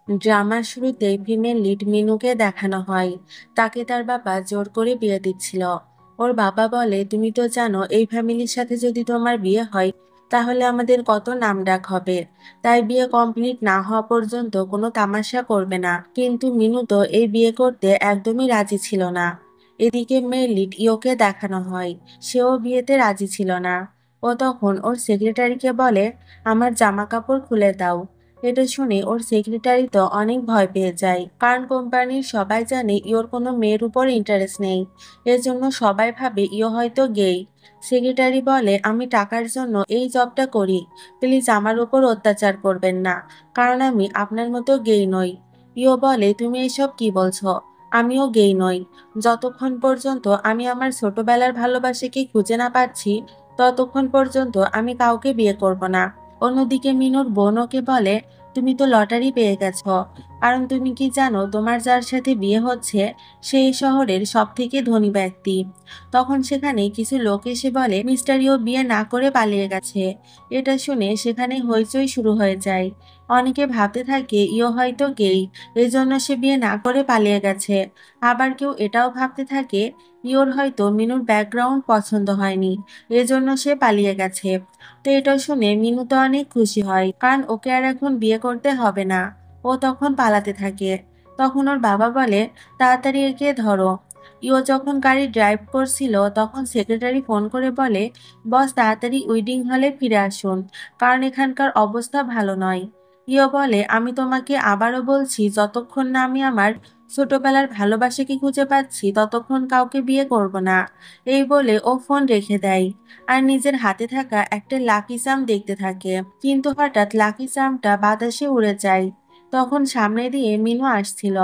ড্রামার শুরুতেই female lead মিনুকে দেখানো হয়। তাকে তার বাবা জোর করে বিয়ে দিচ্ছিল। ওর বাবা বলে, তুমি তো জানো এই ফ্যামিলির সাথে যদি তোমার বিয়ে হয় তাহলে আমাদের কত নামডাক হবে, তাই বিয়ে কমপ্লিট না হওয়া পর্যন্ত কোনো তামাশা করবে না। কিন্তু মিনু তো এই বিয়ে করতে একদমই রাজি ছিল না। এদিকে মেয়ে লিড ইয়োকে দেখানো হয়, সেও বিয়েতে রাজি ছিল না। ও তখন ওর সেক্রেটারিকে বলে, আমার জামা কাপড় খুলে দাও। এটা শুনে ওর সেক্রেটারি তো অনেক ভয় পেয়ে যায়, কারণ কোম্পানির সবাই জানে ইওর কোনো মেয়ের উপর ইন্টারেস্ট নেই। এজন্য সবাই ভাবে ইও হয়তো গেই। সেক্রেটারি বলে, আমি টাকার জন্য এই জবটা করি, প্লিজ আমার উপর অত্যাচার করবেন না, কারণ আমি আপনার মতো গেই নই। ইও বলে, তুমি এসব কি বলছো? আমিও গেই নই। যতক্ষণ পর্যন্ত আমি আমার ছোটবেলার ভালোবাসাকে খুঁজে না পাচ্ছি ততক্ষণ পর্যন্ত আমি কাউকে বিয়ে করব না। অন্যদিকে মিনুর বোন ওকে বলে, তুমি তো লটারি পেয়ে গেছো, কারণ তুমি কি জানো তোমার যার সাথে বিয়ে হচ্ছে সেই শহরের সব থেকে ধনী ব্যক্তি। তখন সেখানে কিছু লোক এসে বলে, মিস্টারিও বিয়ে না করে পালিয়ে গেছে। এটা শুনে সেখানে হইচই শুরু হয়ে যায়। অনেকে ভাবতে থাকে ইও হয়তো গেই, এজন্য সে বিয়ে না করে পালিয়ে গেছে। আবার কেউ এটাও ভাবতে থাকে ইওর হয়তো মিনুর ব্যাকগ্রাউন্ড পছন্দ হয়নি, এজন্য সে পালিয়ে গেছে। তো এটা শুনে মিনু তো অনেক খুশি হয়, কারণ ওকে আর এখন বিয়ে করতে হবে না। ও তখন পালাতে থাকে। তখন ওর বাবা বলে, তাড়াতাড়ি একে ধরো। ইও যখন গাড়ি ড্রাইভ করছিল তখন সেক্রেটারি ফোন করে বলে, বস তাড়াতাড়ি ওয়েডিং হলে ফিরে আসুন, কারণ এখানকার অবস্থা ভালো নয়। ইও বলে, আমি তোমাকে আবারও বলছি, যতক্ষণ না আমি আমার ছোটবেলার ভালোবাসাকে খুঁজে পাচ্ছি ততক্ষণ কাউকে বিয়ে করব না। এই বলে ও ফোন রেখে দেয় আর নিজের হাতে থাকা একটা লাকি চার্ম দেখতে থাকে। কিন্তু হঠাৎ লাকি চার্মটা বাতাসে উড়ে যায়। তখন সামনে দিয়ে মিনু আসছিল।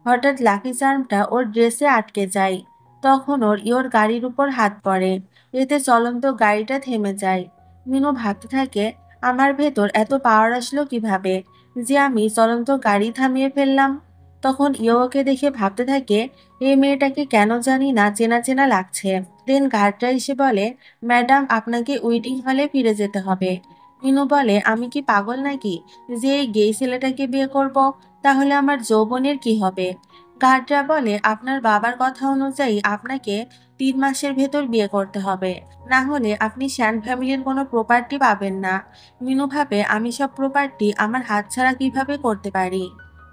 হঠাৎ লাকি চার্মটা ওর ড্রেসে আটকে যায়। তখন ওর গাড়ির উপর হাত পড়ে। এতে চলন্ত গাড়িটা থেমে যায়। মিনু ভাবতে থাকে, আমার ভেতর এত পাওয়ার আসলো কিভাবে যে আমি চলন্ত গাড়ি থামিয়ে ফেললাম। তখন ওকে দেখে ভাবতে থাকে, এই মেয়েটাকে কেন জানি না চেনা চেনা লাগছে। দেন গার্ডটা এসে বলে, ম্যাডাম আপনাকে ওয়েটিং হলে ফিরে যেতে হবে। মিনু বলে, আমি কি পাগল নাকি যে এই গেই ছেলেটাকে বিয়ে করব? তাহলে আমার যৌবনের কি হবে? গার্ডরা বলে, আপনার বাবার কথা অনুযায়ী আপনাকে 3 মাসের ভেতর বিয়ে করতে হবে, না হলে আপনি শ্যান ফ্যামিলির কোনো প্রপার্টি পাবেন না। মিনু ভাবে, আমি সব প্রপার্টি আমার হাতছাড়া কিভাবে করতে পারি?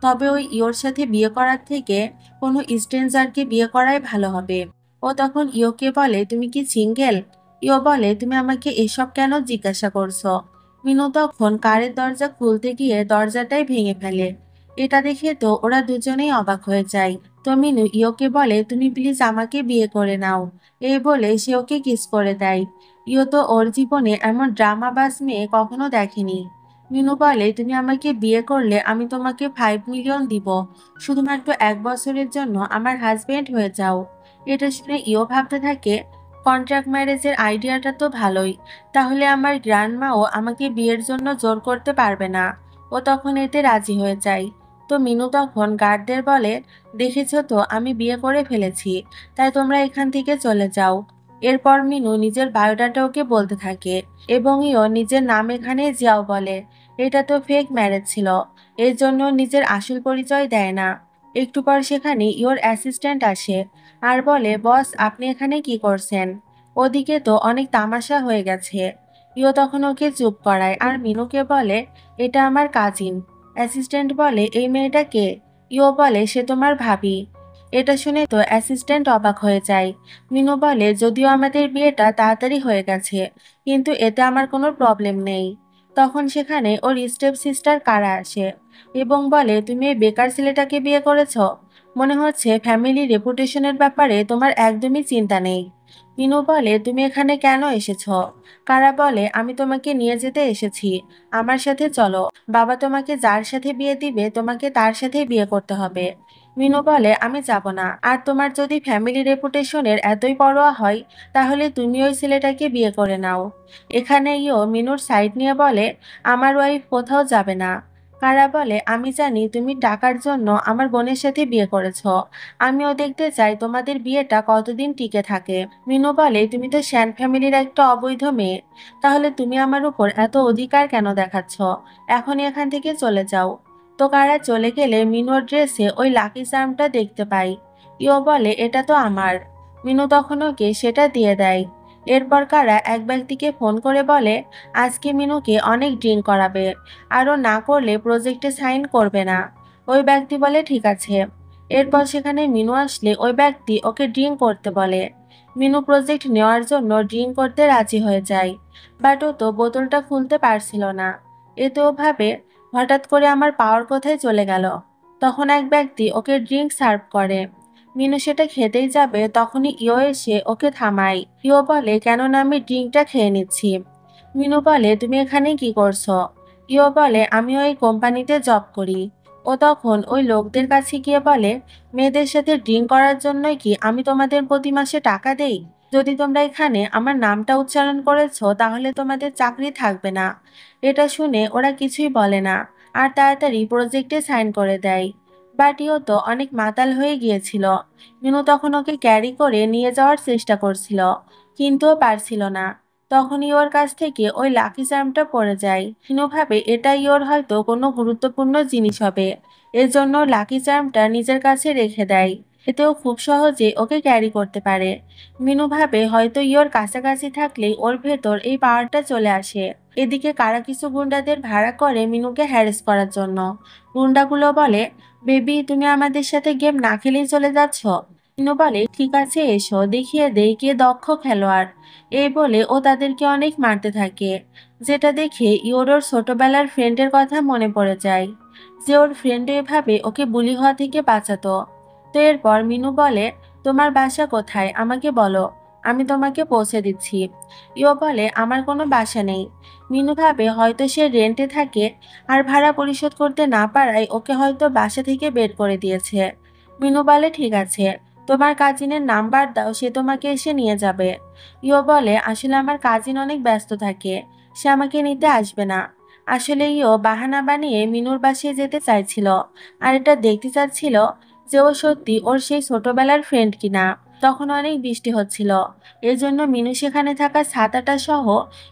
তবে ওই ইওর সাথে বিয়ে করার থেকে কোনো স্ট্রেঞ্জারকে বিয়ে করাই ভালো হবে। ও তখন ইওকে বলে, তুমি কি সিঙ্গেল? ইও বলে, তুমি আমাকে এসব কেন জিজ্ঞাসা করছো? মিনু তখন কারের দরজা খুলতে গিয়ে দরজাটাই ভেঙে ফেলে। এটা দেখে তো ওরা দুজনেই অবাক হয়ে যায়। তো মিনু ইওকে বলে, তুমি প্লিজ আমাকে বিয়ে করে নাও। এই বলে সে ওকে কিস করে দেয়। ইও তো ওর জীবনে এমন ড্রামাবাজ মেয়ে কখনো দেখেনি। মিনু বলে, তুমি আমাকে বিয়ে করলে আমি তোমাকে 5 মিলিয়ন দিব, শুধুমাত্র 1 বছরের জন্য আমার হাজবেন্ড হয়ে যাও। এটা শুনে ইও ভাবতে থাকে, কন্ট্রাক্ট ম্যারেজের আইডিয়াটা তো ভালোই, তাহলে আমার গ্র্যান্ডমাও আমাকে বিয়ের জন্য জোর করতে পারবে না। ও তখন এতে রাজি হয়ে যায়। তো মিনু তখন গার্ডদের বলে, দেখেছো তো আমি বিয়ে করে ফেলেছি, তাই তোমরা এখান থেকে চলে যাও। এরপর মিনু নিজের বায়োডাটা ওকে বলতে থাকে এবং ইও নিজের নাম এখানে জিয়াও বলে। এটা তো ফেক ম্যারেজ ছিল, এর জন্য নিজের আসল পরিচয় দেয় না। একটু পর সেখানে ইওর অ্যাসিস্ট্যান্ট আসে আর বলে, বস আপনি এখানে কি করছেন? ওদিকে তো অনেক তামাশা হয়ে গেছে। ইও তখন ওকে চুপ করায় আর মিনুকে বলে, এটা আমার কাজিন। অ্যাসিস্ট্যান্ট বলে, এই মেয়েটা কে? ইও বলে, সে তোমার ভাবি। এটা শুনে তো অ্যাসিস্ট্যান্ট অবাক হয়ে যায়। মিনু বলে, যদিও আমাদের বিয়েটা তাড়াতাড়ি হয়ে গেছে, কিন্তু এতে আমার কোনো প্রবলেম নেই। তখন সেখানে ওর স্টেপ সিস্টার কারা আসে এবং বলে, তুমি এই বেকার ছেলেটাকে বিয়ে করেছো? মনে হচ্ছে ফ্যামিলি রেপুটেশনের ব্যাপারে তোমার একদমই চিন্তা নেই। মিনু বলে, তুমি এখানে কেন এসেছো? কারা বলে, আমি তোমাকে নিয়ে যেতে এসেছি, আমার সাথে চলো। বাবা তোমাকে যার সাথে বিয়ে দিবে তোমাকে তার সাথে বিয়ে করতে হবে। মিনু বলে, আমি যাব না। আর তোমার যদি ফ্যামিলি রেপুটেশনের এতই পরোয়া হয় তাহলে তুমি ওই ছেলেটাকে বিয়ে করে নাও। এখানে মিনুর সাইড নিয়ে বলে, আমার ওয়াইফ কোথাও যাবে না। কারা বলে, আমি জানি তুমি টাকার জন্য আমার বোনের সাথে বিয়ে করেছো, আমিও দেখতে চাই তোমাদের বিয়েটা কতদিন টিকে থাকে। মিনু বলে, তুমি তো শ্যান ফ্যামিলির একটা অবৈধ মেয়ে, তাহলে তুমি আমার উপর এত অধিকার কেন দেখাচ্ছ? এখনই এখান থেকে চলে যাও। তো কারা চলে গেলে মিনুর ড্রেসে ওই লাকি চার্মটা দেখতে পাই। ইও বলে এটা তো আমার। মিনু তখন ওকে সেটা দিয়ে দেয়। এরপর কারা এক ব্যক্তিকে ফোন করে বলে আজকে মিনুকে অনেক ড্রিঙ্ক করাবে, আরও না করলে প্রজেক্টে সাইন করবে না। ওই ব্যক্তি বলে ঠিক আছে। এরপর সেখানে মিনু আসলে ওই ব্যক্তি ওকে ড্রিঙ্ক করতে বলে। মিনু প্রজেক্ট নেওয়ার জন্য ড্রিঙ্ক করতে রাজি হয়ে যায়, বাট ও তো বোতলটা খুলতে পারছিল না। এতে ও ভাবে হঠাৎ করে আমার পাওয়ার কোথায় চলে গেল। তখন এক ব্যক্তি ওকে ড্রিঙ্ক সার্ভ করে। মিনু সেটা খেতেই যাবে, তখনই ইও এসে ওকে থামায়। ইও বলে কেননা আমি ড্রিঙ্কটা খেয়ে নিচ্ছি। মিনু বলে তুমি এখানে কি করছো? ইও বলে আমি ওই কোম্পানিতে জব করি। ও তখন ওই লোকদের কাছে গিয়ে বলে মেয়েদের সাথে ড্রিঙ্ক করার জন্যই কি আমি তোমাদের প্রতি মাসে টাকা দেই? যদি তোমরা এখানে আমার নামটা উচ্চারণ করেছো তাহলে তোমাদের চাকরি থাকবে না। এটা শুনে ওরা কিছুই বলে না আর তাড়াতাড়ি প্রজেক্টে সাইন করে দেয়। বাট ইও তো অনেক মাতাল হয়ে গিয়েছিল। মিনু তখন ওকে ক্যারি করে নিয়ে যাওয়ার চেষ্টা করছিল, কিন্তু ও পারছিল না। তখনই ওর কাছ থেকে ওই লাকি চার্মটা পড়ে যায়। মিনু ভাবে এটাই ওর হয়তো কোনো গুরুত্বপূর্ণ জিনিস হবে, এর জন্য লাকি চার্মটা নিজের কাছে রেখে দেয়। এতেও খুব সহজে ওকে ক্যারি করতে পারে। মিনু ভাবে হয়তো ইওর কাছাকাছি থাকলেই ওর ভেতর এই পাওয়ারটা চলে আসে। এদিকে কারা কিছু গুন্ডাদের ভাড়া করে মিনুকে হ্যারেস করার জন্য। গুন্ডাগুলো বলে বেবি তুমি আমাদের সাথে গেম না খেলেই চলে যাচ্ছ? মিনু বলে ঠিক আছে এসো দেখিয়ে দেই কে দক্ষ খেলোয়াড়। এই বলে ও তাদেরকে অনেক মারতে থাকে, যেটা দেখে ইওর ছোটবেলার ফ্রেন্ডের কথা মনে পড়ে যায়, যে ওর ফ্রেন্ড এভাবে ওকে বুলি হওয়া থেকে বাঁচাতো। তো এরপর মিনু বলে তোমার বাসা কোথায় আমাকে বলো, আমি তোমাকে পৌঁছে দিচ্ছি। ইও বলে আমার কোনো বাসা নেই। মিনু ভাবে হয়তো সে রেন্টে থাকে আর ভাড়া পরিশোধ করতে না পারায় ওকে হয়তো বাসা থেকে বের করে দিয়েছে। মিনু বলে ঠিক আছে, তোমার কাজিনের নাম্বার দাও, সে তোমাকে এসে নিয়ে যাবে। ইও বলে আসলে আমার কাজিন অনেক ব্যস্ত থাকে, সে আমাকে নিতে আসবে না। আসলে ইও বাহানা বানিয়ে মিনুর বাসায় যেতে চাইছিল আর এটা দেখতে চাচ্ছিল যে ও সত্যি ওর সেই ছোটবেলার ফ্রেন্ড কিনা। তখন অনেক বৃষ্টি হচ্ছিল, এজন্য মিনু সেখানে থাকা ছাতাটা সহ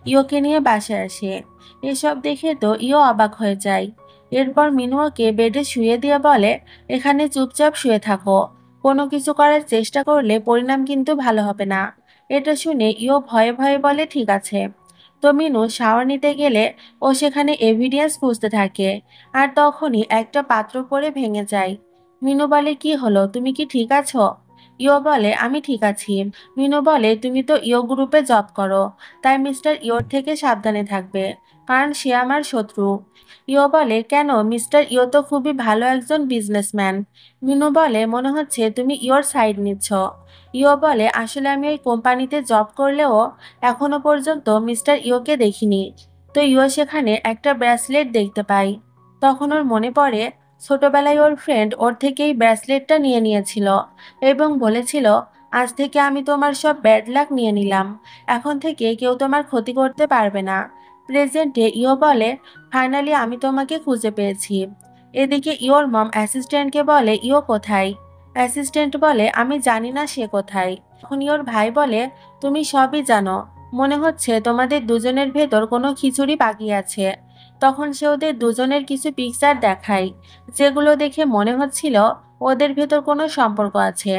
ইওকে নিয়ে বাসায় আসে। এসব দেখে তো ইও অবাক হয়ে যায়। এরপর মিনু ওকে বেডে শুয়ে দিয়ে বলে এখানে চুপচাপ শুয়ে থাকো, কোনো কিছু করার চেষ্টা করলে পরিণাম কিন্তু ভালো হবে না। এটা শুনে ইও ভয়ে ভয়ে বলে ঠিক আছে। তো মিনু শাওয়ার নিতে গেলে ও সেখানে এভিডেন্স খুঁজতে থাকে আর তখনই একটা পাত্র পড়ে ভেঙে যায়। মিনু বলে কি হলো, তুমি কি ঠিক আছো? ইও বলে আমি ঠিক আছি। মিনু বলে তুমি তো ইও গ্রুপে জব করো, তাই মিস্টার ইওর থেকে সাবধানে থাকবে, কারণ সে আমার শত্রু। ইও বলে কেন, মিস্টার ইও তো খুবই ভালো একজন বিজনেসম্যান। মিনু বলে মনে হচ্ছে তুমি ইওর সাইড নিচ্ছ। ইও বলে আসলে আমি ওই কোম্পানিতে জব করলেও এখনো পর্যন্ত মিস্টার ইওকে দেখিনি। তো ইও সেখানে একটা ব্রেসলেট দেখতে পাই। তখন ওর মনে পড়ে ছোটবেলায় ওর ফ্রেন্ড ওর থেকে এই ব্রেসলেটটা নিয়ে নিয়েছিল এবং বলেছিল আজ থেকে আমি তোমার সব ব্যাড লাক নিয়ে নিলাম, এখন থেকে কেউ তোমার ক্ষতি করতে পারবে না। প্রেজেন্টে ইও বলে ফাইনালি আমি তোমাকে খুঁজে পেয়েছি। এদিকে ইওর মম অ্যাসিস্ট্যান্টকে বলে ইও কোথায়? অ্যাসিস্ট্যান্ট বলে আমি জানি না সে কোথায়। তখন ইওর ভাই বলে তুমি সবই জানো, মনে হচ্ছে তোমাদের দুজনের ভেতর কোনো খিচুড়ি বাকি আছে। তখন সে ওদের দুজনের কিছু পিকচার দেখায়, যেগুলো দেখে মনে হচ্ছিল ওদের ভেতর কোনো সম্পর্ক আছে।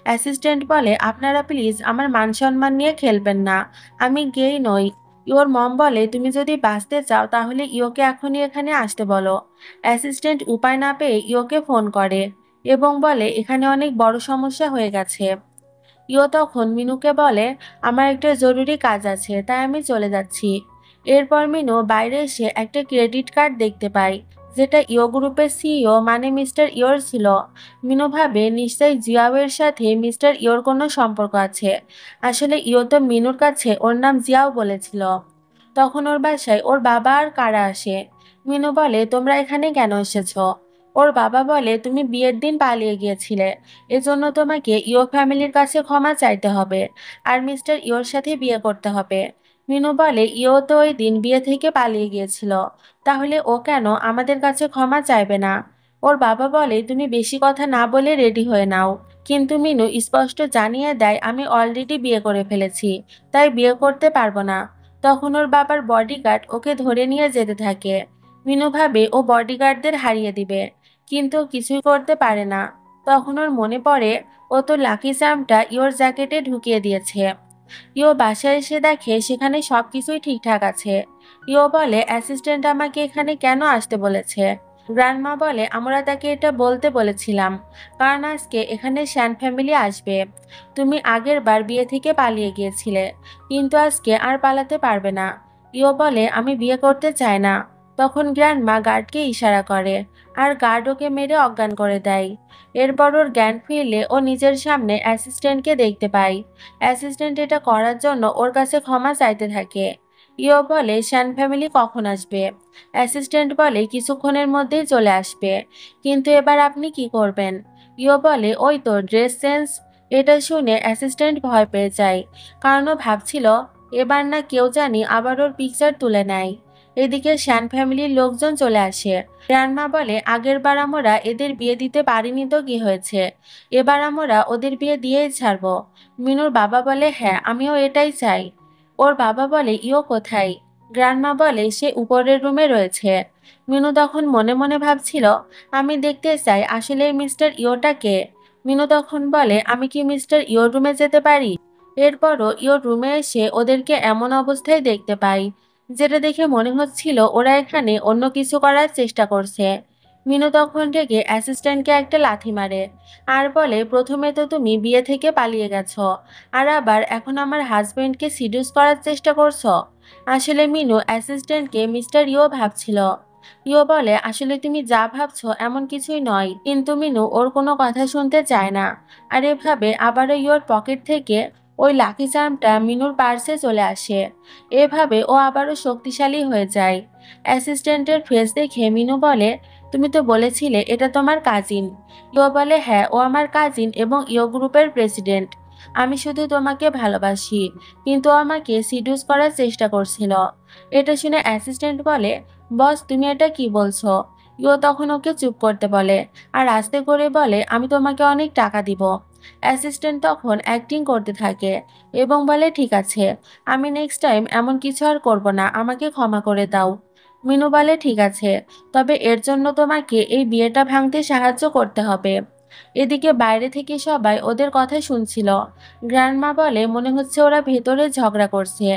অ্যাসিস্ট্যান্ট বলে আপনারা প্লিজ আমার মান সম্মান নিয়ে খেলবেন না, আমি গেই নই। ইওর মম বলে তুমি যদি বাঁচতে চাও তাহলে ইওকে এখনই এখানে আসতে বলো। অ্যাসিস্ট্যান্ট উপায় না পেয়ে ইওকে ফোন করে এবং বলে এখানে অনেক বড় সমস্যা হয়ে গেছে। ইও তখন মিনুকে বলে আমার একটা জরুরি কাজ আছে, তাই আমি চলে যাচ্ছি। এরপর মিনু বাইরে এসে একটা ক্রেডিট কার্ড দেখতে পায়, যেটা ইও গ্রুপের সিইও মানে মিস্টার ইওর ছিল। মিনু ভাবে নিশ্চয়ই জিয়াওয়ের সাথে মিস্টার ইওর কোনো সম্পর্ক আছে। আসলে ইও তো মিনুর কাছে ওর নাম জিয়াও বলেছিল। তখন ওর বাসায় ওর বাবা আর কারা আসে। মিনু বলে তোমরা এখানে কেন এসেছো? ওর বাবা বলে তুমি বিয়ের দিন পালিয়ে গিয়েছিলে, এজন্য তোমাকে ইও ফ্যামিলির কাছে ক্ষমা চাইতে হবে আর মিস্টার ইওর সাথে বিয়ে করতে হবে। মিনু বলে ইও তো ওই দিন বিয়ে থেকে পালিয়ে গিয়েছিল, তাহলে ও কেন আমাদের কাছে ক্ষমা চাইবে না? ওর বাবা বলে তুমি বেশি কথা না বলে রেডি হয়ে নাও। কিন্তু মিনু স্পষ্ট জানিয়ে দেয় আমি অলরেডি বিয়ে করে ফেলেছি, তাই বিয়ে করতে পারবো না। তখন ওর বাবার বডিগার্ড ওকে ধরে নিয়ে যেতে থাকে। মিনু ভাবে ও বডিগার্ডদের হারিয়ে দিবে, কিন্তু কিছুই করতে পারে না। তখন ওর মনে পড়ে ও তো লাকি চার্মটা ইওর জ্যাকেটে ঢুকিয়ে দিয়েছে। ইও বাসায় এসে দেখে সেখানে সবকিছুই ঠিকঠাক আছে। ইও বলে, অ্যাসিস্ট্যান্ট আমাকে এখানে কেন আসতে বলেছে? গ্র্যান্ডমা বলে, আমরা তাকে এটা বলতে বলেছিলাম কারণ আজকে এখানে শ্যান ফ্যামিলি আসবে। তুমি আগের বার বিয়ে থেকে পালিয়ে গিয়েছিলে, কিন্তু আজকে আর পালাতে পারবে না। ইও বলে, আমি বিয়ে করতে চাই না। তখন গ্র্যান্ডমা গার্ডকে ইশারা করে, আর গার্ড ওকে মেরে অজ্ঞান করে দেয়। এরপর ওর জ্ঞান ফিরলে ও নিজের সামনে অ্যাসিস্ট্যান্টকে দেখতে পায়। অ্যাসিস্ট্যান্ট এটা করার জন্য ওর কাছে ক্ষমা চাইতে থাকে। ইও বলে, শ্যান ফ্যামিলি কখন আসবে? অ্যাসিস্ট্যান্ট বলে, কিছুক্ষণের মধ্যেই চলে আসবে। কিন্তু এবার আপনি কি করবেন? ইও বলে, ওই তো ড্রেস চেঞ্জ। এটা শুনে অ্যাসিস্ট্যান্ট ভয় পেয়ে যায়, কারণ ও ভাবছিল এবার না কেউ জানি আবার ওর পিকচার তুলে নেয়। এদিকে শ্যান ফ্যামিলির লোকজন চলে আসে। গ্র্যান্ডমা বলে, আগের বার আমরা এদের বিয়ে দিতে পারিনি তো কি হয়েছে, এবার আমরা ওদের বিয়ে দিয়েই ছাড়বো। মিনুর বাবা বলে, হ্যাঁ আমিও এটাই চাই। ওর বাবা বলে, ইও কোথায়? গ্র্যান্ডমা বলে, সে উপরের রুমে রয়েছে। মিনু তখন মনে মনে ভাবছিল, আমি দেখতে চাই আসলে মিস্টার ইওটাকে। মিনু তখন বলে, আমি কি মিস্টার ইওর রুমে যেতে পারি? এরপরও ইওর রুমে এসে ওদেরকে এমন অবস্থায় দেখতে পাই, যেটা দেখে মনে হচ্ছিল ওরা এখানে অন্য কিছু করার চেষ্টা করছে। মিনু তখন থেকে অ্যাসিস্ট্যান্টকে একটা লাথি মারে, আর বলে, প্রথমে তো তুমি বিয়ে থেকে পালিয়ে গেছো, আর আবার এখন আমার হাজবেন্ডকে সিডিউস করার চেষ্টা করছো। আসলে মিনু অ্যাসিস্ট্যান্টকে মিস্টার ইও ভাবছিল। ইও বলে, আসলে তুমি যা ভাবছো এমন কিছুই নয়। কিন্তু মিনু ওর কোনো কথা শুনতে চায় না। আর এভাবে আবারও ইওর পকেট থেকে ওই লাকি চার্মটা মিনুর পার্সে চলে আসে। এভাবে ও আবারও শক্তিশালী হয়ে যায়। অ্যাসিস্ট্যান্টের ফেস দেখে মিনু বলে, তুমি তো বলেছিলে এটা তোমার কাজিন। ইও বলে, হ্যাঁ ও আমার কাজিন এবং ইও গ্রুপের প্রেসিডেন্ট। আমি শুধু তোমাকে ভালোবাসি, কিন্তু আমাকে সিডিউস করার চেষ্টা করছিল। এটা শুনে অ্যাসিস্ট্যান্ট বলে, বস তুমি এটা কি বলছো? ইও তখন ওকে চুপ করতে বলে, আর আস্তে করে বলে, আমি তোমাকে অনেক টাকা দিব। অ্যাসিস্ট্যান্ট তখন অ্যাক্টিং করতে থাকে এবং বলে, ঠিক আছে, আমি নেক্সট টাইম এমন কিছু আর করব না, আমাকে ক্ষমা করে দাও। মিনু বলে, ঠিক আছে, তবে এর জন্য তোমাকে এই বিয়েটা ভাঙতে সাহায্য করতে হবে। এদিকে বাইরে থেকে সবাই ওদের কথা শুনছিল। গ্র্যান্ডমা বলে, মনে হচ্ছে ওরা ভেতরে ঝগড়া করছে।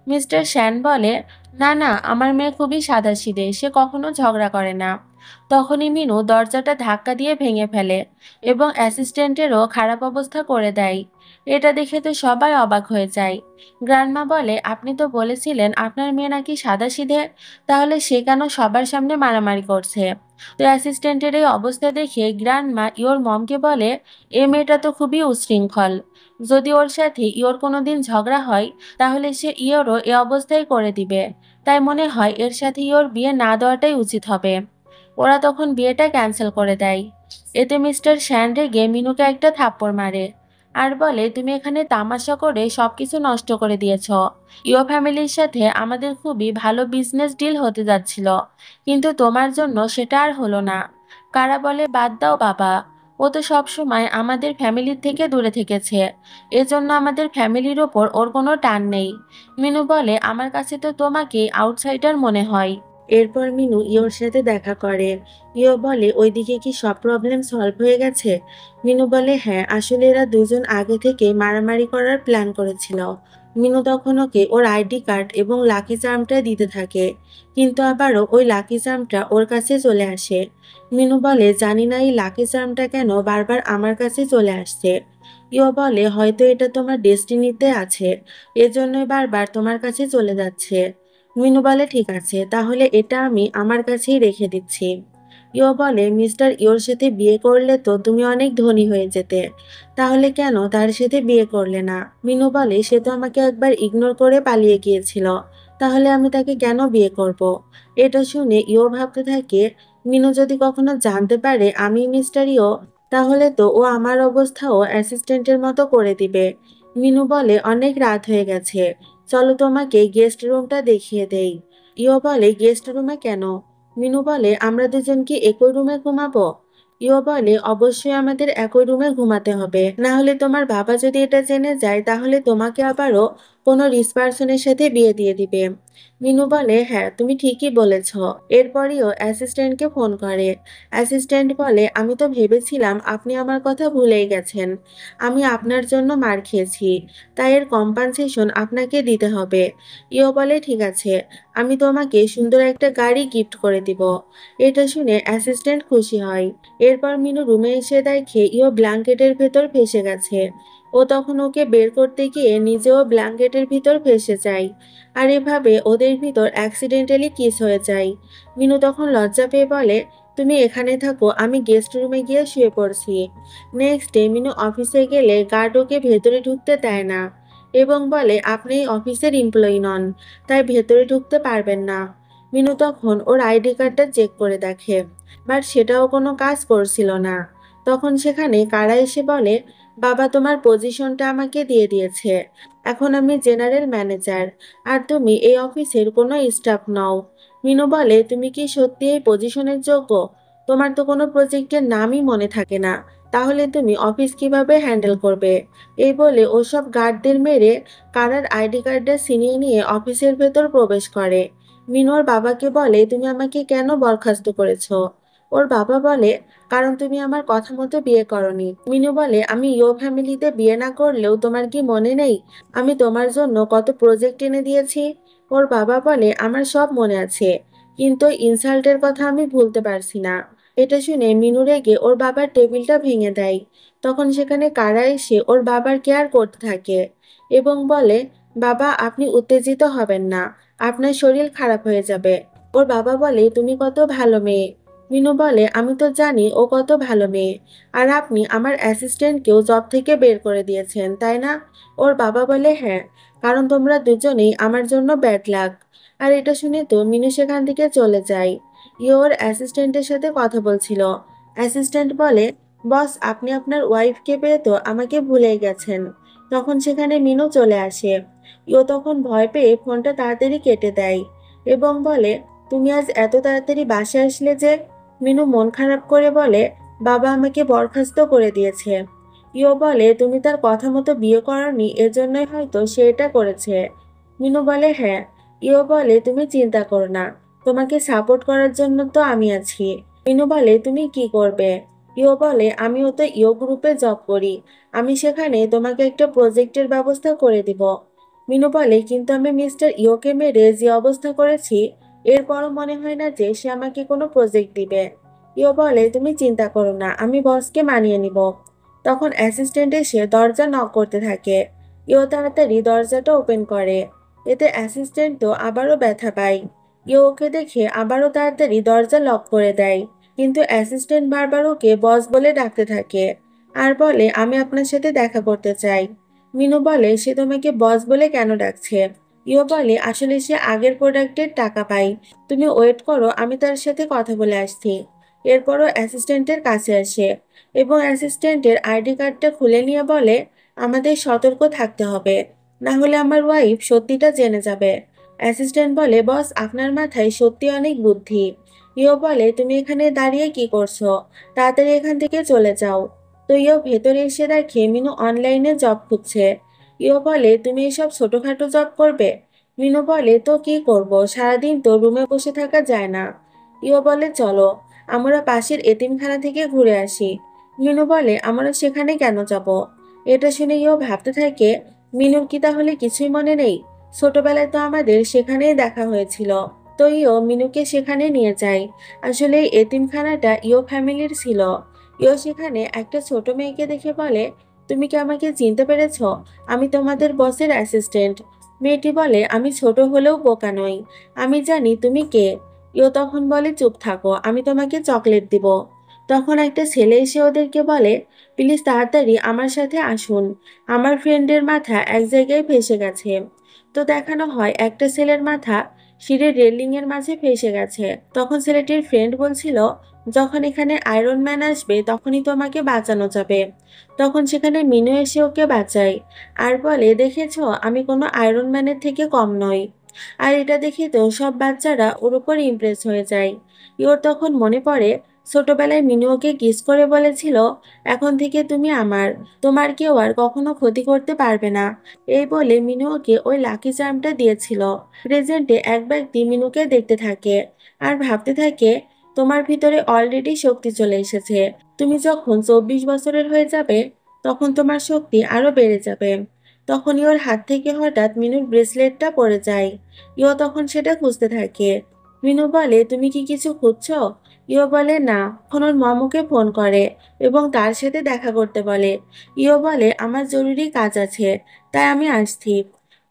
মিস্টার শ্যান বলে, না না, আমার মেয়ে খুবই সাদাসিধে, সে কখনো ঝগড়া করে না। তখনই মিনু দরজাটা ধাক্কা দিয়ে ভেঙে ফেলে এবং অ্যাসিস্ট্যান্টেরও খারাপ অবস্থা করে দেয়। এটা দেখে তো সবাই অবাক হয়ে যায়। গ্র্যান্ডমা বলে, আপনি তো বলেছিলেন আপনার মেয়ে নাকি সাদাসিধে, তাহলে সে কেন সবার সামনে মারামারি করছে? তো অ্যাসিস্ট্যান্টের এই অবস্থা দেখে গ্র্যান্ডমা ইওর মমকে বলে, এ মেয়েটা তো খুবই উচ্ছৃঙ্খল। যদি ওর সাথে ইওর কোনোদিন ঝগড়া হয়, তাহলে সে ইওরও এ অবস্থায় করে দিবে। তাই মনে হয় এর সাথে ইওর বিয়ে না দেওয়াটাই উচিত হবে। ওরা তখন বিয়েটা ক্যান্সেল করে দেয়। এতে মিস্টার শ্যান রেগে মিনুকে একটা থাপ্পড় মারে, আর বলে, তুমি এখানে তামাশা করে সবকিছু নষ্ট করে দিয়েছ। ইও ফ্যামিলির সাথে আমাদের খুবই ভালো বিজনেস ডিল হতে যাচ্ছিল, কিন্তু তোমার জন্য সেটা আর হলো না। কারা বলে, বাদ দাও বাবা, ও তো সবসময় আমাদের ফ্যামিলির থেকে দূরে থেকেছে, এজন্য আমাদের ফ্যামিলির ওপর ওর কোনো টান নেই। মিনু বলে, আমার কাছে তো তোমাকে আউটসাইডার মনে হয়। এরপর মিনু ইওর সাথে দেখা করে। ইও বলে, ওইদিকে কি সব প্রবলেম সলভ হয়ে গেছে? মিনু বলে, হ্যাঁ, আসলে এরা দুজন আগে থেকে মারামারি করার প্ল্যান করেছিল। মিনু তখন ওকে ওর আইডি কার্ড এবং লাকি চার্মটা দিতে থাকে, কিন্তু আবারও ওই লাকি চার্মটা ওর কাছে চলে আসে। মিনু বলে, জানি না এই লাকি চার্মটা কেন বারবার আমার কাছে চলে আসছে। ইও বলে, হয়তো এটা তোমার ডেস্টিনিতে আছে, এজন্যই বারবার তোমার কাছে চলে যাচ্ছে। মিনু বলে, ঠিক আছে, তাহলে এটা আমি আমার কাছেই রেখে দিচ্ছি। ইও বলে, মিস্টার ইওর সাথে বিয়ে করলে তো তুমি অনেক ধনী হয়ে যেতে, তাহলে কেন তার সাথে বিয়ে করলে না? মিনু বলে, সে তো আমাকে একবার ইগনোর করে পালিয়ে গিয়েছিল, তাহলে আমি তাকে কেন বিয়ে করব? এটা শুনে ইও ভাবতে থাকে, মিনু যদি কখনো জানতে পারে আমি মিস্টার ইও, তাহলে তো ও আমার অবস্থাও অ্যাসিস্ট্যান্টের মতো করে দিবে। মিনু বলে, অনেক রাত হয়ে গেছে, চলো তোমাকে গেস্ট রুমটা দেখিয়ে দেই। ইও বলে, গেস্ট রুমে কেন? মিনু বলে, আমরা দুজন কি একই রুমে ঘুমাবো? ইও বলে, অবশ্যই আমাদের একই রুমে ঘুমাতে হবে, না হলে তোমার বাবা যদি এটা জেনে যায় তাহলে তোমাকে আবারও কোনো রিচ পার্সনের সাথে বিয়ে দিয়ে দিবে। মিনু বলে, হ্যাঁ তুমি ঠিকই বলেছ। এরপরইও অ্যাসিস্ট্যান্টকে ফোন করে। অ্যাসিস্ট্যান্ট বলে, আমি তো ভেবেছিলাম আপনি আমার কথা ভুলেই গেছেন। আমি আপনার জন্য মার খেয়েছি, তাই এর কম্পেনসেশন আপনাকে দিতে হবে। ইও বলে, ঠিক আছে, আমি তোমাকে সুন্দর একটা গাড়ি গিফট করে দিব। এটা শুনে অ্যাসিস্ট্যান্ট খুশি হয়। এরপর মিনু রুমে এসে দেখে ইও ব্ল্যাঙ্কেটের ভেতর ফেসে গেছে। ও তখন ওকে বের করতে গিয়ে নিজেও ব্ল্যাঙ্কেটের ভিতর ফেসে যায়। আর এভাবে ওদের ভিতর অ্যাক্সিডেন্টালি কিস হয়ে যায়। মিনু তখন লজ্জা পেয়ে বলে, তুমি এখানে থাকো, আমি গেস্ট রুমে গিয়ে শুয়ে পড়ছি। নেক্সট ডে মিনু অফিসে গেলে গার্ড ওকে ভেতরে ঢুকতে দেয় না এবং বলে, আপনি এই অফিসের এমপ্লয়ি নন, তাই ভেতরে ঢুকতে পারবেন না। মিনু তখন ওর আইডি কার্ডটা চেক করে দেখে, বাট সেটাও কোনো কাজ করছিল না। তখন সেখানে কারা এসে বলে, বাবা তোমার পজিশনটা আমাকে দিয়ে দিয়েছে, এখন আমি জেনারেল ম্যানেজার, আর তুমি এই অফিসের কোনো স্টাফ নও। মিনু বলে, তুমি কি সত্যি এই পজিশনের যোগ্য? তোমার তো কোনো প্রজেক্টের নামই মনে থাকে না, তাহলে তুমি অফিস কিভাবে হ্যান্ডেল করবে? এই বলে ওসব গার্ডদের মেরে কারার আইডি কার্ডটা ছিনিয়ে নিয়ে অফিসের ভেতর প্রবেশ করে। মিনু ওর বাবাকে বলে, তুমি আমাকে কেন বরখাস্ত করেছো? ওর বাবা বলে, কারণ তুমি আমার কথা মতো বিয়ে করনি। মিনু বলে, আমি ইয়ো ফ্যামিলিতে বিয়ে না করলেও তোমার কি মনে নেই আমি তোমার জন্য কত প্রজেক্ট এনে দিয়েছি? ওর বাবা বলে, আমার সব মনে আছে, কিন্তু ইনসাল্টের কথা আমি ভুলতে পারছি না। এটা শুনে মিনু রেগে ওর বাবার টেবিলটা ভেঙে দেয়। তখন সেখানে কারা এসে ওর বাবার কেয়ার করতে থাকে এবং বলে, বাবা আপনি উত্তেজিত হবেন না, আপনার শরীর খারাপ হয়ে যাবে। ওর বাবা বলে, তুমি কত ভালো মেয়ে। মিনু বলে, আমি তো জানি ও কত ভালো মেয়ে, আর আপনি আমার অ্যাসিস্ট্যান্টকেও জব থেকে বের করে দিয়েছেন, তাই না? ওর বাবা বলে, হ্যাঁ, কারণ তোমরা দুজনেই আমার জন্য ব্যাড লাক। আর এটা শুনে তো মিনু সেখান থেকে চলে যায়। ওর অ্যাসিস্ট্যান্টের সাথে কথা বলছিল। অ্যাসিস্ট্যান্ট বলে, বস আপনি আপনার ওয়াইফকে পেয়ে তো আমাকে ভুলেই গেছেন। তখন সেখানে মিনু চলে আসে। তখন ভয় পেয়ে ফোনটা তাড়াতাড়ি কেটে দেয় এবং বলে, তুমি আজ এত তাড়াতাড়ি বাসায় আসলে যে? মিনু মন খারাপ করে বলে, বাবা আমাকে বরখাস্ত করে দিয়েছে। বলে, তুমি তার কথা মতো বিয়ে করনি, এজন্যই হয়তো সে এটা করেছে। মিনু বলে, হ্যাঁ। বলে, তুমি চিন্তা করো না, তোমাকে সাপোর্ট করার জন্য তো আমি আছি। মিনু বলে, তুমি কি করবে? বলে, আমিও তো গ্রুপে জব করি, আমি সেখানে তোমাকে একটা প্রজেক্টের ব্যবস্থা করে দিব। মিনু বলে, কিন্তু আমি মিস্টার ইয়োকে মেরে যে অবস্থা করেছি, এরপরও মনে হয় না যে সে আমাকে কোনো প্রজেক্ট দিবে। বলে, তুমি চিন্তা করো না, আমি বসকে মানিয়ে নিব। তখন অ্যাসিস্ট্যান্ট এসে দরজা নক করতে থাকে। তাড়াতাড়ি দরজাটা ওপেন করে। এতে অ্যাসিস্ট্যান্ট তো আবারও ব্যথা পায়। ওকে দেখে আবারও তাড়াতাড়ি দরজা লক করে দেয়, কিন্তু অ্যাসিস্ট্যান্ট বারবার ওকে বস বলে ডাকতে থাকে আর বলে, আমি আপনার সাথে দেখা করতে চাই। মিনু বলে, সে তোমাকে বস বলে কেন ডাকছে? বলে, আসলে সে আগের প্রোডাক্টের টাকা পায়, তুমি ওয়েট করো, আমি তার সাথে কথা বলে আসছি। এরপরও অ্যাসিস্ট্যান্টের কাছে আসে এবং অ্যাসিস্ট্যান্টের আইডি কার্ডটা খুলে নিয়ে বলে, আমাদের সতর্ক থাকতে হবে, না হলে আমার ওয়াইফ সত্যিটা জেনে যাবে। অ্যাসিস্ট্যান্ট বলে, বস আপনার মাথায় সত্যি অনেক বুদ্ধি। বলে, তুমি এখানে দাঁড়িয়ে কি করছো? তাড়াতাড়ি এখান থেকে চলে যাও। তো ভেতরে এসে দেখে মিনু অনলাইনে জব খুঁজছে। বলে, তুমি এসব ছোটখাটো জব করবে? মিনু বলে, তো কি করব, সারাদিন তো রুমে বসে থাকা যায় না। বলে, চলো আমরা পাশের এতিমখানা থেকে ঘুরে আসি। মিনু বলে, আমরা সেখানে কেন যাব? এটা শুনে ভাবতে থাকে, মিনুর কি তাহলে কিছুই মনে নেই? ছোটবেলায় তো আমাদের সেখানেই দেখা হয়েছিল। তো মিনুকে সেখানে নিয়ে যায়। আসলে এই এতিমখানাটা ফ্যামিলির ছিল। সেখানে একটা ছোট মেয়েকে দেখে বলে, তুমি কি আমাকে চিনতে পেরেছ? আমি তোমাদের বসের অ্যাসিস্ট্যান্ট। মেয়েটি বলে, আমি ছোট হলেও বোকা নই, আমি জানি তুমি কে। তখন বলে, চুপ থাকো, আমি তোমাকে চকলেট দিব। তখন একটা ছেলে এসে ওদেরকে বলে, প্লিজ তাড়াতাড়ি আমার সাথে আসুন, আমার ফ্রেন্ডের মাথা এক জায়গায় ফেসে গেছে। তো দেখানো হয় একটা ছেলের মাথা সিঁড়ির রেলিং এর মাঝে ফেসে গেছে। তখন ছেলেটির ফ্রেন্ড বলছিল, যখন এখানে আয়রন ম্যান আসবে তখনই তোমাকে বাঁচানো যাবে। তখন সেখানে মিনু এসে ওকে বাঁচায় আর বলে, দেখেছো আমি কোনো আয়রন ম্যানের থেকে কম নই। আর এটা দেখে তো সব বাচ্চারা ওর উপর ইমপ্রেস হয়ে যায়। তখন মনে পড়ে ছোটবেলায় মিনু ওকে কিস করে বলেছিল, এখন থেকে তুমি আমার, তোমার কেউ আর কখনো ক্ষতি করতে পারবে না। এই বলে মিনু ওকে ওই লাকি চার্মটা দিয়েছিল। প্রেজেন্টে এক ব্যক্তি মিনুকে দেখতে থাকে আর ভাবতে থাকে, তোমার ভিতরে অলরেডি শক্তি চলে এসেছে। তুমি যখন 24 বছরের হয়ে যাবে তখন তোমার শক্তি আরো বেড়ে যাবে। তখনই ওর হাত থেকে হঠাৎ মিনুর ব্রেসলেটটা পড়ে যায়। ইও তখন সেটা খুঁজতে থাকে। মিনু বলে, তুমি কি কিছু খুঁজছো? ইও বলে না। তখন ওর মমকে ফোন করে এবং তার সাথে দেখা করতে বলে। ইও বলে, আমার জরুরি কাজ আছে, তাই আমি আসছি।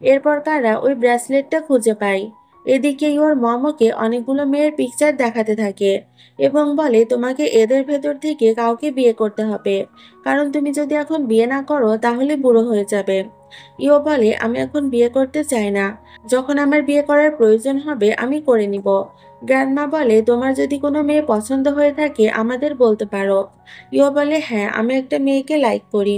এরপর কারা ওই ব্রেসলেটটা খুঁজে পায়। এদিকে ইওর মমকে অনেকগুলো মেয়ের পিকচার দেখাতে থাকে এবং বলে, তোমাকে এদের ভেতর থেকে কাউকে বিয়ে করতে হবে, কারণ তুমি যদি এখন বিয়ে না করো তাহলে বুড়ো হয়ে যাবে। ইও বলে, আমি এখন বিয়ে করতে চাই না, যখন আমার বিয়ে করার প্রয়োজন হবে আমি করে নিব। গ্র্যান্ডমা বলে, তোমার যদি কোনো মেয়ে পছন্দ হয়ে থাকে আমাদের বলতে পারো। ইও বলে, হ্যাঁ, আমি একটা মেয়েকে লাইক করি।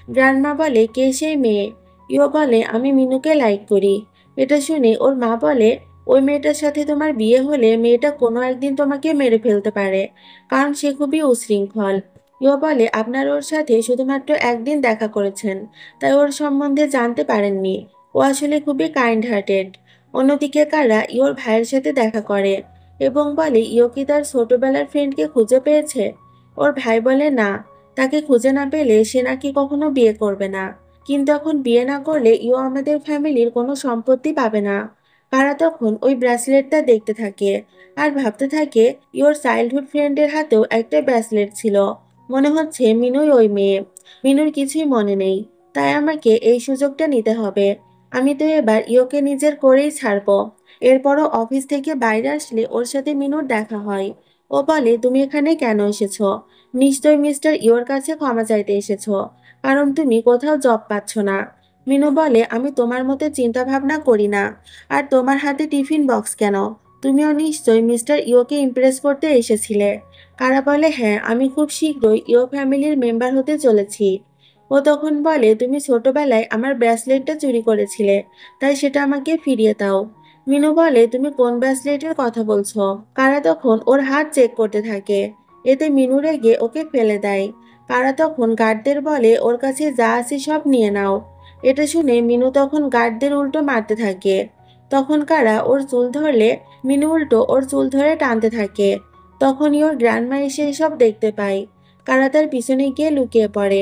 গ্র্যান্ডমা বলে, কে সেই মেয়ে? ইও বলে, আমি মিনুকে লাইক করি। এটা শুনে ওর মা বলে, ওই মেয়েটার সাথে তোমার বিয়ে হলে মেয়েটা কোনো একদিন তোমাকে মেরে ফেলতে পারে, কারণ সে খুবই উশৃঙ্খল। ইও বলে, আপনার ওর সাথে শুধুমাত্র একদিন দেখা করেছেন, তাই ওর সম্বন্ধে জানতে পারেননি। ও আসলে খুবই কাইন্ড হার্টেড। অন্যদিকে কারা ইওর ভাইয়ের সাথে দেখা করে এবং বলে, ইও কি তার ছোটবেলার ফ্রেন্ডকে খুঁজে পেয়েছে? ওর ভাই বলে, না, তাকে খুঁজে না পেলে সে নাকি কখনো বিয়ে করবে না, কিন্তু এখন বিয়ে না করলে ইও আমাদের ফ্যামিলির কোনো সম্পত্তি পাবে না। কারা তখন ওই ব্রেসলেটটা দেখতে থাকে আর ভাবতে থাকে, ইওর চাইল্ডহুড ফ্রেন্ডের হাতেও একটা ব্রেসলেট ছিল, মনে হচ্ছে মিনুই ওই মেয়ে। মিনুর কিছুই মনে নেই, তাই আমাকে এই সুযোগটা নিতে হবে। আমি তো এবার ইওকে নিজের করেই ছাড়বো। এরপরও অফিস থেকে বাইরে আসলে ওর সাথে মিনুর দেখা হয়। ও বলে, তুমি এখানে কেন এসেছো? নিশ্চয় মিস্টার ইওর কাছে ক্ষমা চাইতে এসেছো, কারণ তুমি কোথাও জব পাচ্ছ না। মিনু বলে, আমি তোমার মতো চিন্তা ভাবনা করি না। আর তোমার হাতে টিফিন বক্স কেন? তুমিও নিশ্চয় মিস্টার ইওকে ইমপ্রেস করতে এসেছিলে। কারা বলে, হ্যাঁ, আমি খুব শীঘ্রই ইও ফ্যামিলির মেম্বার হতে চলেছি। ও তখন বলে, তুমি ছোটবেলায় আমার ব্রেসলেটটা চুরি করেছিলে, তাই সেটা আমাকে ফিরিয়ে দাও। মিনু বলে, তুমি কোন ব্রেসলেটের কথা বলছো? কারা তখন ওর হাত চেক করতে থাকে। এতে মিনু রেগে ওকে ফেলে দেয়। কারা তখন গার্ডদের বলে, ওর কাছে যা আছে সব নিয়ে নাও। এটা শুনে মিনু তখন গার্ডদের উল্টো মারতে থাকে। তখন কারা ওর চুল ধরলে মিনু উল্টো ওর চুল ধরে টানতে থাকে। তখনই ওর গ্র্যান্ডমা এসে এসব দেখতে পায়। কারা তার পিছনে গিয়ে লুকিয়ে পড়ে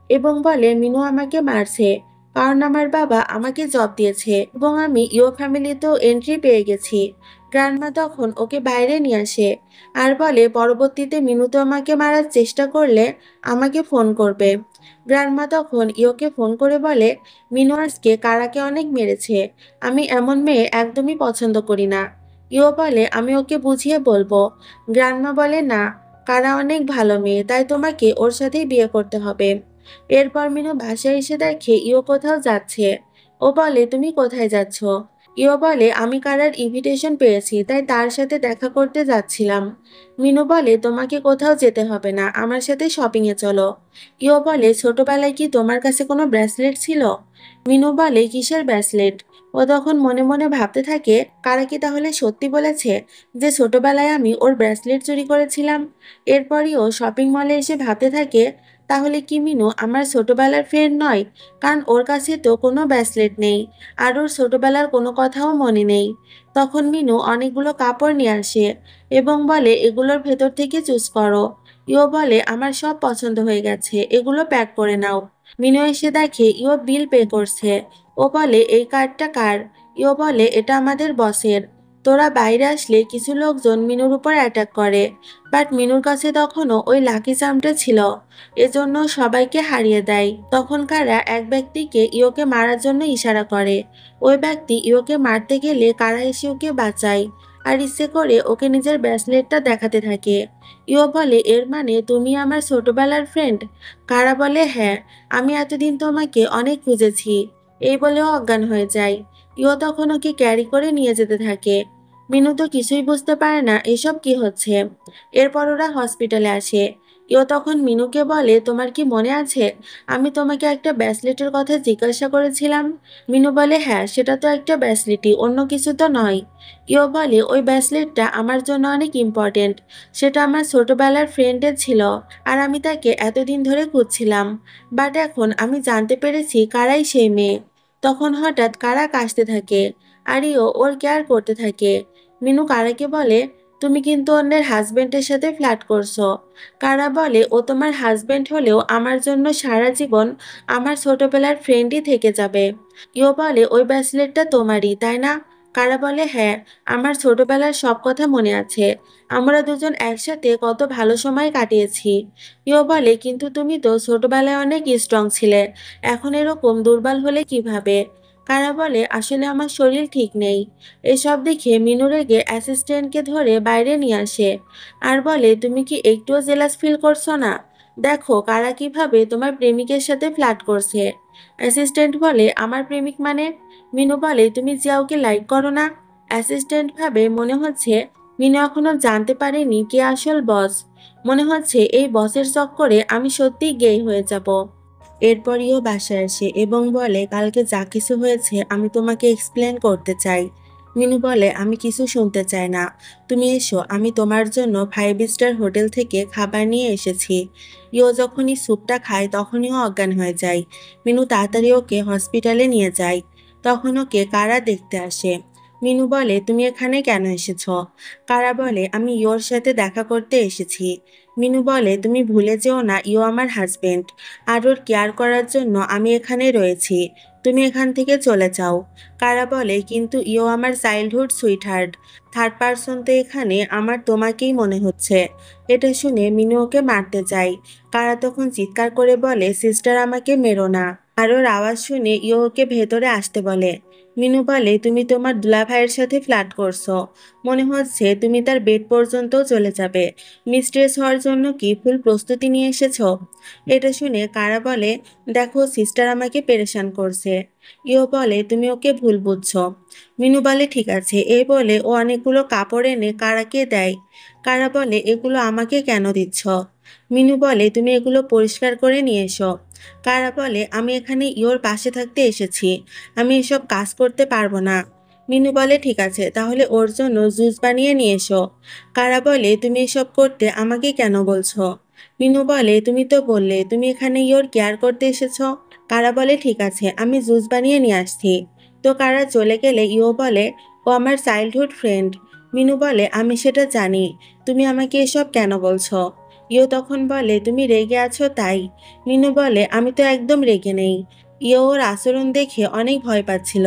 এবং বলে, মিনু আমাকে মারছে, কারণ আমার বাবা আমাকে জব দিয়েছে এবং আমি ইও ফ্যামিলিতেও এন্ট্রি পেয়ে গেছি। গ্র্যান্ডমা তখন ওকে বাইরে নিয়ে আসে আর বলে, পরবর্তীতে মিনু তো আমাকে মারার চেষ্টা করলে আমাকে ফোন করবে। গ্র্যান্ডমা তখন ইওকে ফোন করে বলে, মিনু আজকে কারাকে অনেক মেরেছে, আমি এমন মেয়ে একদমই পছন্দ করি না। ইও বলে, আমি ওকে বুঝিয়ে বলবো। গ্র্যান্ডমা বলে, না, কারা অনেক ভালো মেয়ে, তাই তোমাকে ওর সাথেই বিয়ে করতে হবে। এরপর মিনু বাসায় এসে দেখে ইও কোথাও যাচ্ছে। ও বলে, তুমি কোথায় যাচ্ছ? ইও বলে, আমি কারার ইনভিটেশন পেয়েছি, তাই তার সাথে দেখা করতে যাচ্ছিলাম। মিনু বলে, তোমাকে কোথাও যেতে হবে না, আমার সাথে শপিং এ চলো। ইও বলে, ছোটবেলায় কি তোমার কাছে কোনো ব্রেসলেট ছিল? মিনু বলে, কিসের ব্রেসলেট? ও তখন মনে মনে ভাবতে থাকে, কারা কি তাহলে সত্যি বলেছে যে ছোটবেলায় আমি ওর ব্রেসলেট চুরি করেছিলাম? এরপরই ও শপিং মলে এসে ভাবতে থাকে, তাহলে কি মিনু আমার ছোটবেলার ফ্রেন্ড নয়? কারণ ওর কাছে তো কোনো ব্রেসলেট নেই আর ওর ছোটবেলার কোনো কথাও মনে নেই। তখন মিনু অনেকগুলো কাপড় নিয়ে আসে এবং বলে, এগুলোর ভেতর থেকে চুজ করো। ইও বলে, আমার সব পছন্দ হয়ে গেছে, এগুলো প্যাক করে নাও। মিনু এসে দেখে ইও বিল পে করছে। ও বলে, এই কার্ডটা কার? ইও বলে, এটা আমাদের বসের। তোরা বাইরে আসলে কিছু লোকজন মিনুর উপর অ্যাটাক করে, বাট মিনুর কাছে তখনও ওই লাকি চার্মটা ছিল, এজন্য সবাইকে হারিয়ে দেয়। তখন কারা এক ব্যক্তিকে ইওকে মারার জন্য ইশারা করে। ওই ব্যক্তি ইওকে মারতে গেলে কারা এসে ওকে বাঁচায় আর ইচ্ছে করে ওকে নিজের ব্রেসলেটটা দেখাতে থাকে। ইও বলে, এর মানে তুমি আমার ছোটবেলার ফ্রেন্ড? কারা বলে, হ্যাঁ, আমি এতদিন তোমাকে অনেক খুঁজেছি। এই বলেও অজ্ঞান হয়ে যায়। ইও তখন ওকে ক্যারি করে নিয়ে যেতে থাকে। মিনু তো কিছুই বুঝতে পারে না এসব কি হচ্ছে। এরপর ওরা হসপিটালে আসে ইও তখন মিনুকে বলে, তোমার কি মনে আছে আমি তোমাকে একটা ব্যাসলেটের কথা জিজ্ঞাসা করেছিলাম? মিনু বলে, হ্যাঁ, সেটা তো একটা ব্যাসলেটই, অন্য কিছু তো নয়। ইও বলে, ওই ব্যাসলেটটা আমার জন্য অনেক ইম্পর্টেন্ট। সেটা আমার ছোটবেলার ফ্রেন্ডের ছিল, আর আমি তাকে এতদিন ধরে খুঁজছিলাম। বাট এখন আমি জানতে পেরেছি কারাই সেই মেয়ে। তখন হঠাৎ কারা কাশতে থাকে, আর ইও ওর কেয়ার করতে থাকে। মিনু কারাকে বলে, তুমি কিন্তু অন্যের হাজবেন্ডের সাথে ফ্ল্যাট করছো। কারা বলে, ও তোমার হাজবেন্ড হলেও আমার জন্য সারা জীবন আমার ছোটবেলার ফ্রেন্ডই থেকে যাবে। ইও বলে, ওই ব্রেসলেটটা তোমারই, তাই না? কারা বলে, হ্যাঁ, আমার ছোটবেলার সব কথা মনে আছে। আমরা দুজন একসাথে কত ভালো সময় কাটিয়েছি। ইও বলে, কিন্তু তুমি তো ছোটবেলায় অনেক স্ট্রং ছিলে, এখন এরকম দুর্বল হলে কিভাবে? কারা বলে, আসলে আমার শরীর ঠিক নেই। এসব দেখে মিনু রেগে অ্যাসিস্ট্যান্টকে ধরে বাইরে নিয়ে আসে, আর বলে, তুমি কি একটুও জেলাস ফিল করছো না? দেখো কারা কিভাবে তোমার প্রেমিকের সাথে ফ্লার্ট করছে। অ্যাসিস্ট্যান্ট বলে, আমার প্রেমিক মানে? মিনু বলে, তুমি জিয়াওকে লাইক করো না? অ্যাসিস্ট্যান্ট ভাবে মনে হচ্ছে মিনু এখনো জানতে পারেনি কে আসল বস। মনে হচ্ছে এই বসের চক্করে আমি সত্যিই গে হয়ে যাব। এরপরইও বাসায় আসে এবং বলে, কালকে যা কিছু হয়েছে আমি তোমাকে এক্সপ্লেন করতে চাই। মিনু বলে, আমি কিছু শুনতে চাই না, তুমি এসো, আমি তোমার জন্য 5 স্টার হোটেল থেকে খাবার নিয়ে এসেছি। ইও যখনই স্যুপটা খায় তখনই ও অজ্ঞান হয়ে যায়। মিনু তাড়াতাড়ি ওকে হসপিটালে নিয়ে যায়। তখন ওকে কারা দেখতে আসে। মিনু বলে, তুমি এখানে কেন এসেছো? কারা বলে, আমি ইওর সাথে দেখা করতে এসেছি। মিনু বলে, তুমি ভুলে যেও না ইও আমার হাজবেন্ড, আর ওর কেয়ার করার জন্য আমি এখানে রয়েছি। তুমি এখান থেকে চলে যাও। কারা বলে, কিন্তু ইও আমার চাইল্ডহুড সুইটহার্ট, থার্ড পারসন তো এখানে আমার তোমাকেই মনে হচ্ছে। এটা শুনে মিনু ওকে মারতে যায়। কারা তখন চিৎকার করে বলে, সিস্টার আমাকে মেরো না। আর ওর আওয়াজ শুনে ইও ওকে ভেতরে আসতে বলে। মিনু বলে, তুমি তোমার দুলাভাইয়ের সাথে ফ্লার্ট করছো, মনে হচ্ছে তুমি তার বেড পর্যন্তও চলে যাবে। মিস্ট্রেস হওয়ার জন্য কি ফুল প্রস্তুতি নিয়ে এসেছো? এটা শুনে কারা বলে, দেখো সিস্টার আমাকে পেরেশান করছে। ইও বলে, তুমি ওকে ভুল বুঝছো। মিনু বলে, ঠিক আছে। এই বলে ও অনেকগুলো কাপড় এনে কারাকে দেয়। কারা বলে, এগুলো আমাকে কেন দিচ্ছ? মিনু বলে, তুমি এগুলো পরিষ্কার করে নিয়ে এসো। কারা বলে, আমি এখানে ইওর পাশে থাকতে এসেছি, আমি এসব কাজ করতে পারবো না। মিনু বলে, ঠিক আছে, তাহলে ওর জন্য জুস বানিয়ে নিয়ে এসো। কারা বলে, তুমি এসব করতে আমাকে কেন বলছো? মিনু বলে, তুমি তো বললে তুমি এখানে ইওর কেয়ার করতে এসেছো। কারা বলে, ঠিক আছে, আমি জুস বানিয়ে নিয়ে আসছি। তো কারা চলে গেলে ইও বলে, ও আমার চাইল্ডহুড ফ্রেন্ড। মিনু বলে, আমি সেটা জানি, তুমি আমাকে এসব কেন বলছো? ইও তখন বলে, তুমি রেগে আছো তাই। মিনু বলে, আমি তো একদম রেগে নেই। ইও ওর আচরণ দেখে অনেক ভয় পাচ্ছিল,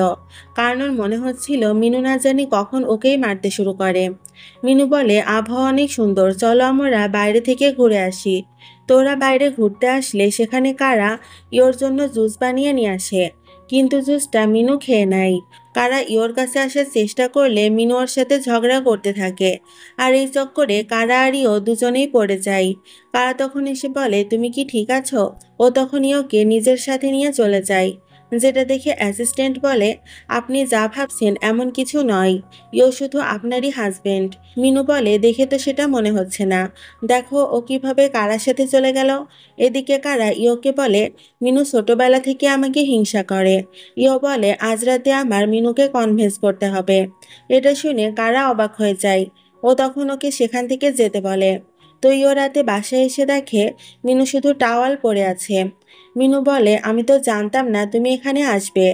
কারণ ওর মনে হচ্ছিল মিনু না জানি কখন ওকেই মারতে শুরু করে। মিনু বলে, আবহাওয়া অনেক সুন্দর, চলো আমরা বাইরে থেকে ঘুরে আসি। তোরা বাইরে ঘুরতে আসলে সেখানে কারা ইওর জন্য জুস বানিয়ে নিয়ে আসে, কিন্তু জুসটা মিনু খেয়ে নেয়। কারা ইওর কাছে আসার চেষ্টা করলে মিনু ওর সাথে ঝগড়া করতে থাকে, আর এই চক্করে কারা আর ইও দুজনেই পড়ে যায়। কারা তখন এসে বলে, তুমি কি ঠিক আছো? ও তখন ইওকে নিজের সাথে নিয়ে চলে যায়, যেটা দেখে অ্যাসিস্ট্যান্ট বলে, আপনি যা ভাবছেন এমন কিছু নয়, ইও শুধু আপনারই হাজবেন্ড। মিনু বলে, দেখে তো সেটা মনে হচ্ছে না, দেখো ও কিভাবে কারার সাথে চলে গেল। এদিকে কারা ইওকে বলে, মিনু ছোটবেলা থেকে আমাকে হিংসা করে। ইও বলে, আজ রাতে আমার মিনুকে কনভিন্স করতে হবে। এটা শুনে কারা অবাক হয়ে যায়। ও তখন ওকে সেখান থেকে যেতে বলে। তো ইও রাতে বাসায় এসে দেখে মিনু শুধু টাওয়াল পরে আছে। মিনু বলে, আমি তো জানতাম না তুমি এখানে আসবে,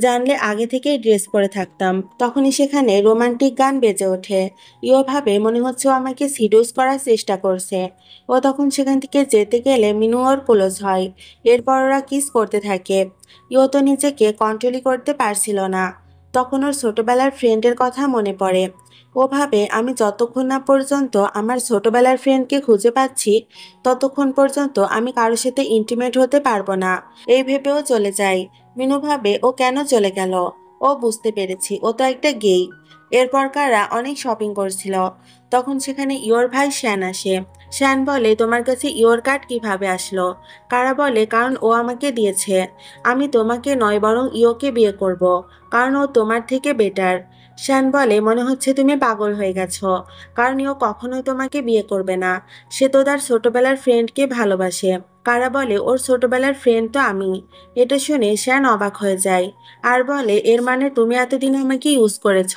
জানলে আগে থেকেই ড্রেস পরে থাকতাম। তখনই সেখানে রোমান্টিক গান বেজে ওঠে। ইও ভাবে মনে হচ্ছে ও আমাকে সিডিউস করার চেষ্টা করছে। ও তখন সেখান থেকে যেতে গেলে মিনু ওর ক্লোজ হয়। এরপর ওরা কিস করতে থাকে। ইও তো নিজেকে কন্ট্রোলই করতে পারছিল না। তখন ওর ছোটবেলার ফ্রেন্ডের কথা মনে পড়ে। ও ভাবে, আমি যতক্ষণ না পর্যন্ত আমার ছোটবেলার ফ্রেন্ডকে খুঁজে পাচ্ছি ততক্ষণ পর্যন্ত আমি কারোর সাথে ইন্টিমেট হতে পারবো না। এই ভেবেও চলে যায়। মিনু ভাবে, ও কেন চলে গেল? ও বুঝতে পেরেছি, ও তো একটা গেই। এরপর কারা অনেক শপিং করছিল। তখন সেখানে ইওর ভাই শ্যান আসে। শ্যান বলে, তোমার কাছে ইওর কার্ড কিভাবে আসলো? কারা বলে, কারণ ও আমাকে দিয়েছে। আমি তোমাকে নয় বরং ইওকে বিয়ে করব, কারণ ও তোমার থেকে বেটার। শ্যান বলে, মনে হচ্ছে তুমি পাগল হয়ে গেছো, কারণ ও কখনোই তোমাকে বিয়ে করবে না। সে তো তার ছোটবেলার ফ্রেন্ডকে ভালোবাসে। কারা বলে, ওর ছোটবেলার ফ্রেন্ড তো আমি। এটা শুনে শ্যান অবাক হয়ে যায় আর বলে, এর মানে তুমি এতদিন আমাকে ইউজ করেছ।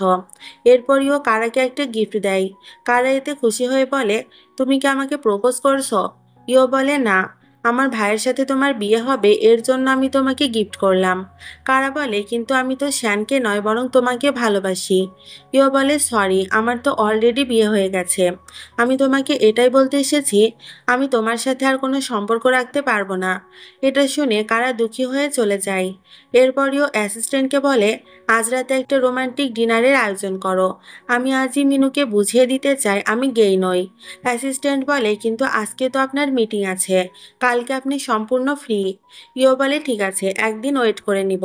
এরপরই ও কারাকে একটা গিফট দেয়। কারা এতে খুশি হয়ে বলে, তুমি কি আমাকে প্রপোজ করছো? ইও বলে, না, আমার ভাইয়ের সাথে তোমার বিয়ে হবে এর জন্য আমি তোমাকে গিফট করলাম। কারা বলে, কিন্তু আমি তো শ্যানকে নয় বরং তোমাকে ভালোবাসি। ইও বলে, সরি, আমার তো অলরেডি বিয়ে হয়ে গেছে। আমি তোমাকে এটাই বলতে এসেছি, আমি তোমার সাথে আর কোনো সম্পর্ক রাখতে পারবো না। এটা শুনে কারা দুঃখী হয়ে চলে যায়। এরপরও অ্যাসিস্ট্যান্টকে বলে, আজ রাতে একটা রোমান্টিক ডিনারের আয়োজন করো। আমি আজই মিনুকে বুঝিয়ে দিতে চাই আমি গেই নই। অ্যাসিস্ট্যান্ট বলে, কিন্তু আজকে তো আপনার মিটিং আছে, কালকে আপনি সম্পূর্ণ ফ্রি। ইও বলে, ঠিক আছে, একদিন ওয়েট করে নিব।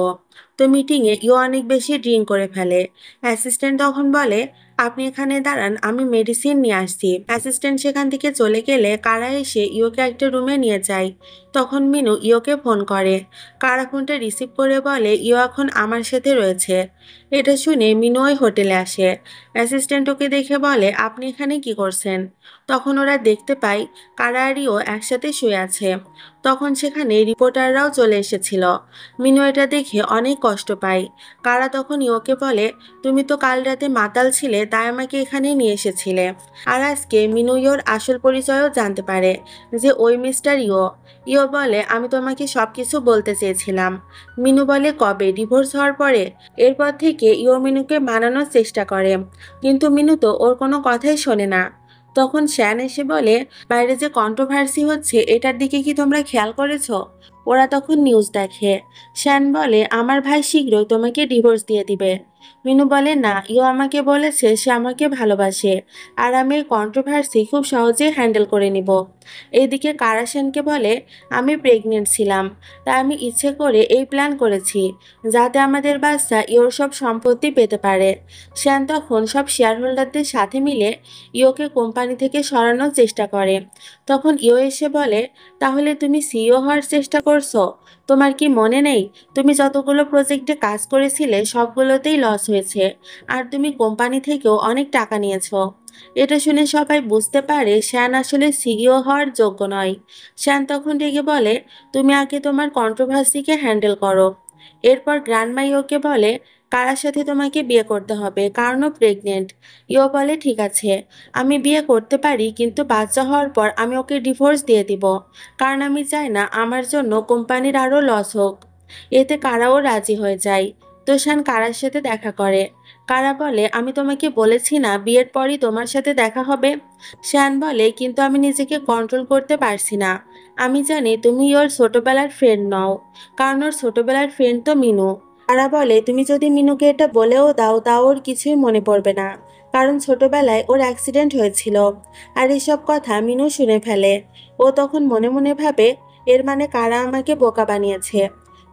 তো মিটিংয়ে ইও অনেক বেশি ড্রিঙ্ক করে ফেলে। অ্যাসিস্ট্যান্ট তখন বলে, আপনি এখানে দাঁড়ান, আমি মেডিসিন নিয়ে আসছি। অ্যাসিস্ট্যান্ট সেখান থেকে চলে গেলে কারা এসে ইওকে একটা রুমে নিয়ে যায়। তখন মিনু ইওকে ফোন করে। কারা ফোনটা রিসিভ করে বলে, ইও এখন আমার সাথে রয়েছে। এটা শুনে মিনু ওই হোটেলে আসে। অ্যাসিস্ট্যান্ট ওকে দেখে বলে, আপনি এখানে কি করছেন? তখন ওরা দেখতে পায় কারা আর ইও একসাথে শুয়ে আছে। তখন সেখানে রিপোর্টাররাও চলে এসেছিল। মিনু এটা দেখে অনেক কষ্ট পায়। কারা তখন ইওকে বলে, তুমি তো কাল রাতে মাতাল ছিলে, তাই আমাকে এখানে নিয়ে এসেছিলে। আর আজকে মিনু ইওর আসল পরিচয়ও জানতে পারে, যে ওই মিস্টার ইও। ইও বলে, আমি তোমাকে সবকিছু বলতে চেয়েছিলাম। মিনু বলে, কবে? ডিভোর্স হওয়ার পরে? এরপর থেকে ইও মিনুকে মানানোর চেষ্টা করে, কিন্তু মিনু তো ওর কোনো কথাই শোনে না। তখন শ্যান এসে বলে, বাইরে যে কন্ট্রোভার্সি হচ্ছে এটার দিকে কি তোমরা খেয়াল করেছো? ওরা তখন নিউজ দেখে। শ্যান বলে, আমার ভাই শীঘ্রই তোমাকে ডিভোর্স দিয়ে দিবে। মিনু বলে, না, ইও আমাকে বলেছে সে আমাকে ভালোবাসে, আর আমি এই কন্ট্রোভার্সি খুব সহজেই হ্যান্ডেল করে নিব। এইদিকে কারা শ্যানকে বলে, আমি প্রেগনেন্ট ছিলাম, তাই আমি ইচ্ছে করে এই প্ল্যান করেছি, যাতে আমাদের বাচ্চা ইওর সব সম্পত্তি পেতে পারে। শ্যান তখন সব শেয়ার হোল্ডারদের সাথে মিলে ইওকে কোম্পানি থেকে সরানোর চেষ্টা করে। তখন ইও এসে বলে, তাহলে তুমি সিইও হওয়ার চেষ্টা করছো? তোমার কি মনে নেই, তুমি যতগুলো প্রজেক্টে কাজ করেছিলে সবগুলোতেই লস হয়েছে, আর তুমি কোম্পানি থেকেও অনেক টাকা নিয়েছো। এটা শুনে সবাই বুঝতে পারে শ্যান আসলে সিইও হওয়ার যোগ্য নয়। শ্যান তখন রেগে বলে, তুমি আগে তোমার কন্ট্রোভার্সিকে হ্যান্ডেল করো। এরপর গ্র্যান্ডমা ইওকে বলে, কারার সাথে তোমাকে বিয়ে করতে হবে, কারণ ও প্রেগনেন্ট। ইও বলে, ঠিক আছে, আমি বিয়ে করতে পারি, কিন্তু বাচ্চা হওয়ার পর আমি ওকে ডিভোর্স দিয়ে দিব, কারণ আমি চাই না আমার জন্য কোম্পানির আরও লস হোক। এতে কারাও রাজি হয়ে যায়। তোষান কারার সাথে দেখা করে। কারা বলে, আমি তোমাকে বলেছি না বিয়ের পরই তোমার সাথে দেখা হবে? শ্যান বলে, কিন্তু আমি নিজেকে কন্ট্রোল করতে পারছি না। আমি জানি তুমি ওর ছোটবেলার ফ্রেন্ড নও, কারণ ওর ছোটবেলার ফ্রেন্ড তো মিনু। কারা বলে, তুমি যদি মিনুকে এটা বলেও দাও তাও ওর কিছুই মনে পড়বে না, কারণ ছোটবেলায় ওর অ্যাক্সিডেন্ট হয়েছিল। আর এসব কথা মিনু শুনে ফেলে। ও তখন মনে মনে ভাবে, এর মানে কারা আমাকে বোকা বানিয়েছে।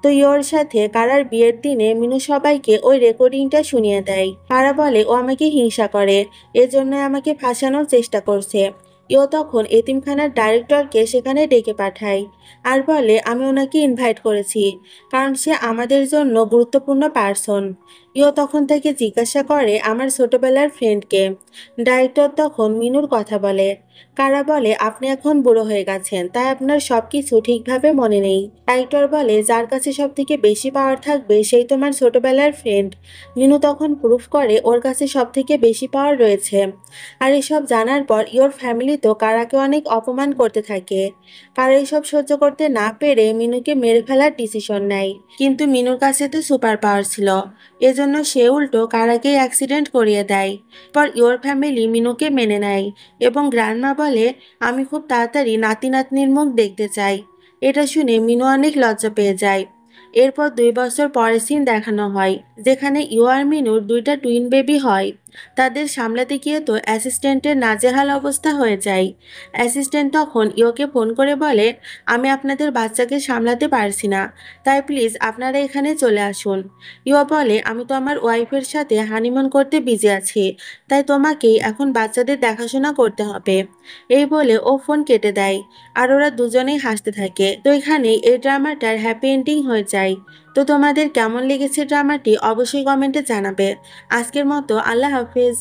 তো ইওর সাথে কারার বিয়ের দিনে মিনু সবাইকে ওই রেকর্ডিংটা শুনিয়ে দেয়। কারা বলে, ও আমাকে হিংসা করে, এজন্য আমাকে ফাঁসানোর চেষ্টা করছে। ইও তখন এতিমখানার ডাইরেক্টরকে সেখানে ডেকে পাঠায় আর বলে, আমি ওনাকে ইনভাইট করেছি, কারণ সে আমাদের জন্য গুরুত্বপূর্ণ পার্সন। ইও তখন থেকে জিজ্ঞাসা করে, আমার ছোটবেলার ফ্রেন্ডকে। ডাইরেক্টর তখন মিনুর কথা বলে। কারা বলে, আপনি এখন বুড়ো হয়ে গেছেন, তাই আপনার সবকিছু ঠিকভাবে মনে নেই। ডাইরেক্টর বলে, যার কাছে সব থেকে বেশি পাওয়ার থাকবে সেই তোমার ছোটবেলার ফ্রেন্ড। মিনু তখন প্রুফ করে ওর কাছে সব থেকে বেশি পাওয়ার রয়েছে। আর এসব জানার পর ইওর ফ্যামিলি তো কারাকে অনেক অপমান করতে থাকে। কারা এসব সহ্য করতে না পেরে মিনুকে মেরে ফেলার ডিসিশন নেয়, কিন্তু মিনুর কাছে তো সুপার পাওয়ার ছিল, এজন্য সে উল্টো কারাকে অ্যাক্সিডেন্ট করিয়ে দেয়। পর ইওর ফ্যামিলি মিনুকে মেনে নেয় এবং গ্র্যান্ডমা বলে, আমি খুব তাড়াতাড়ি নাতি নাতনির মুখ দেখতে চাই। এটা শুনে মিনু অনেক লজ্জা পেয়ে যায়। এরপর 2 বছর পরের সিন দেখানো হয়, যেখানে ইও আর মিনুর দুইটা টুইন বেবি হয়। তাদের সামলাতে গিয়ে তো অ্যাসিস্ট্যান্টের নাজেহাল অবস্থা হয়ে যায়। অ্যাসিস্ট্যান্ট তখন ইওকে ফোন করে বলে, আমি আপনাদের বাচ্চাকে সামলাতে পারছি না, তাই প্লিজ আপনারা এখানে চলে আসুন। ইও বলে, আমি তো আমার ওয়াইফের সাথে হানিমুন করতে বিজি আছি, তাই তোমাকেই এখন বাচ্চাদের দেখাশোনা করতে হবে। এই বলে ও ফোন কেটে দেয়। আর ওরা দুজনেই হাসতে থাকে। তো এখানেই এই ড্রামাটার হ্যাপি এন্ডিং হয়ে যায়। চাই। তো তোমাদের কেমন লেগেছে ড্রামাটি অবশ্যই কমেন্টে জানাবে। আজকের মতো আল্লাহ হাফেজ।